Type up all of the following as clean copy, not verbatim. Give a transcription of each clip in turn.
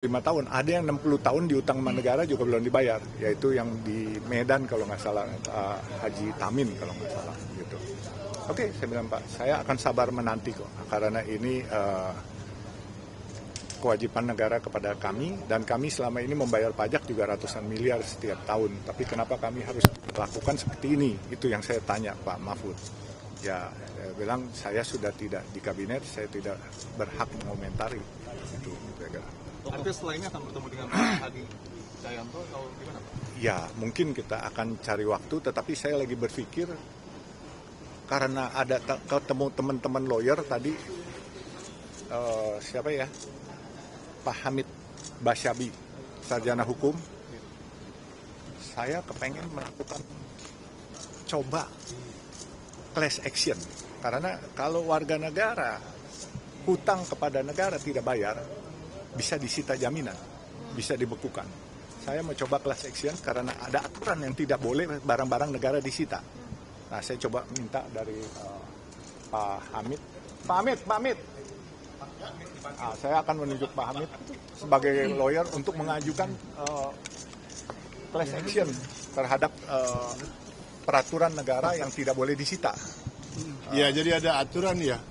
5 tahun, ada yang 60 tahun diutang sama negara juga belum dibayar, yaitu yang di Medan kalau nggak salah, Haji Tamin kalau nggak salah gitu. Oke, saya bilang Pak, saya akan sabar menanti kok, karena ini kewajiban negara kepada kami, dan kami selama ini membayar pajak juga ratusan miliar setiap tahun, tapi kenapa kami harus lakukan seperti ini? Itu yang saya tanya Pak Mahfud. Ya, saya bilang saya sudah tidak di kabinet, saya tidak berhak mengomentari itu. Artinya setelah ini akan bertemu dengan Pak Hadi Cahyanto atau gimana Pak? Ya, mungkin kita akan cari waktu, tetapi saya lagi berpikir karena ada ketemu teman-teman lawyer tadi, siapa ya, Pak Hamid Basyabi, sarjana hukum, saya kepengen melakukan coba class action, karena kalau warga negara hutang kepada negara tidak bayar, bisa disita jaminan, bisa dibekukan. Saya mau coba class action karena ada aturan yang tidak boleh barang-barang negara disita. Nah, saya coba minta dari Pak Hamid. Pak Hamid. Saya akan menunjuk Pak Hamid sebagai lawyer untuk mengajukan class action terhadap peraturan negara yang tidak boleh disita. Ya, jadi ada aturan ya.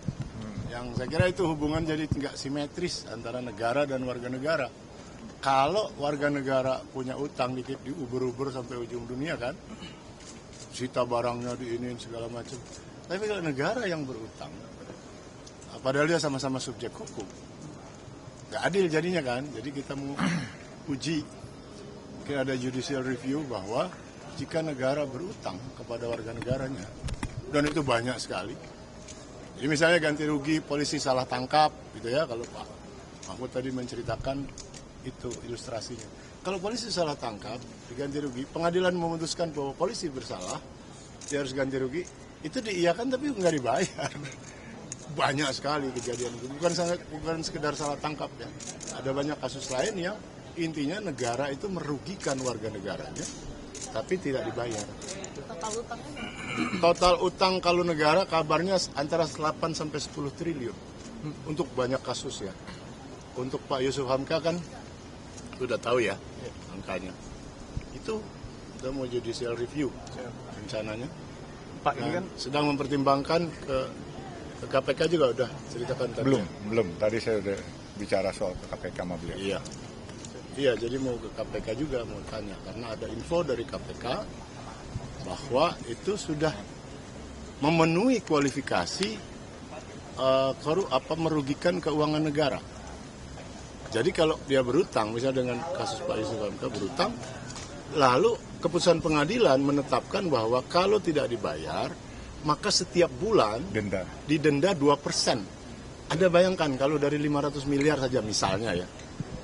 Yang saya kira itu hubungan jadi tidak simetris antara negara dan warga negara. Kalau warga negara punya utang dikit diuber-uber sampai ujung dunia kan, sita barangnya diinin segala macam. Tapi kalau negara yang berutang, padahal dia sama-sama subjek hukum, nggak adil jadinya kan. Jadi kita mau uji, mungkin ada judicial review bahwa jika negara berutang kepada warga negaranya, dan itu banyak sekali. Jadi misalnya ganti rugi polisi salah tangkap gitu ya, kalau Pak Mahfud tadi menceritakan itu ilustrasinya. Kalau polisi salah tangkap, diganti rugi, pengadilan memutuskan bahwa polisi bersalah, dia harus ganti rugi, itu diiyakan tapi nggak dibayar. Banyak sekali kejadian itu, bukan sekedar salah tangkap ya. Ada banyak kasus lain yang intinya negara itu merugikan warga negaranya, tapi tidak dibayar. Total utang kalau negara kabarnya antara 8 sampai 10 triliun untuk banyak kasus ya. Untuk Pak Yusuf Hamka kan sudah tahu ya angkanya. Itu sudah mau judicial review rencananya. Pak ini kan sedang mempertimbangkan ke KPK juga udah ceritakan tadi. Belum. Tadi saya udah bicara soal KPK sama beliau. Iya, jadi mau ke KPK juga mau tanya karena ada info dari KPK bahwa itu sudah memenuhi kualifikasi merugikan keuangan negara. Jadi kalau dia berutang, misalnya dengan kasus Pak Yusuf Hamka berutang, lalu keputusan pengadilan menetapkan bahwa kalau tidak dibayar, maka setiap bulan didenda 2%. Anda bayangkan kalau dari 500 miliar saja misalnya ya,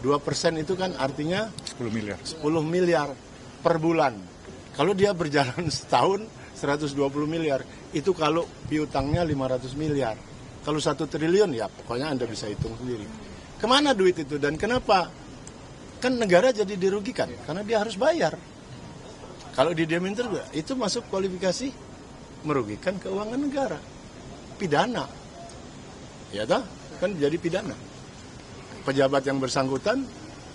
2% itu kan artinya 10 miliar per bulan. Kalau dia berjalan setahun 120 miliar, itu kalau piutangnya 500 miliar. Kalau 1 triliun ya pokoknya Anda bisa hitung sendiri. Kemana duit itu dan kenapa? Kan negara jadi dirugikan karena dia harus bayar. Kalau didiamin terus, itu masuk kualifikasi merugikan keuangan negara. Pidana. Ya toh? Kan jadi pidana. Pejabat yang bersangkutan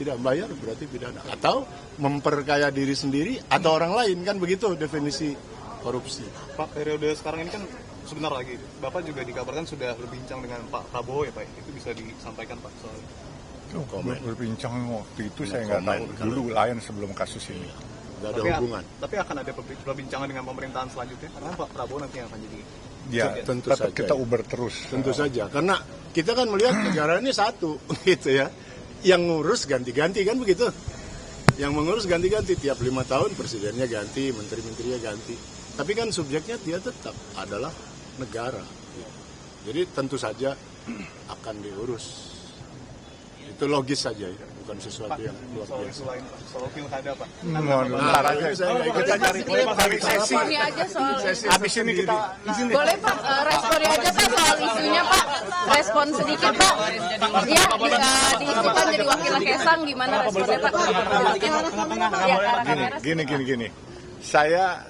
tidak bayar berarti pidana, atau memperkaya diri sendiri atau orang lain, kan begitu definisi korupsi. Pak, periode sekarang ini kan sebentar lagi Bapak juga dikabarkan sudah berbincang dengan Pak Prabowo ya Pak, itu bisa disampaikan Pak soal berbincang waktu itu saya nggak tahu, dulu lain sebelum kasus ini. Nggak ada hubungan. Tapi akan ada perbincangan dengan pemerintahan selanjutnya karena Pak Prabowo nanti akan jadi tentu saja kita uber terus. Tentu saja, karena kita kan melihat negara ini satu gitu ya. Yang ngurus ganti-ganti kan begitu. Yang mengurus ganti-ganti tiap 5 tahun presidennya ganti, menteri-menterinya ganti. Tapi kan subjeknya dia tetap adalah negara. Jadi tentu saja akan diurus. Itu logis saja ya, bukan sesuatu yang luar biasa. Soal pilkada Pak. Ntar aja kita cari sesi. Habis ini kita boleh Pak responnya aja Pak soal isunya Pak. Respon sedikit Pak. Dia diisukan jadi wakil Kesang, gimana responnya Pak? Gini. Saya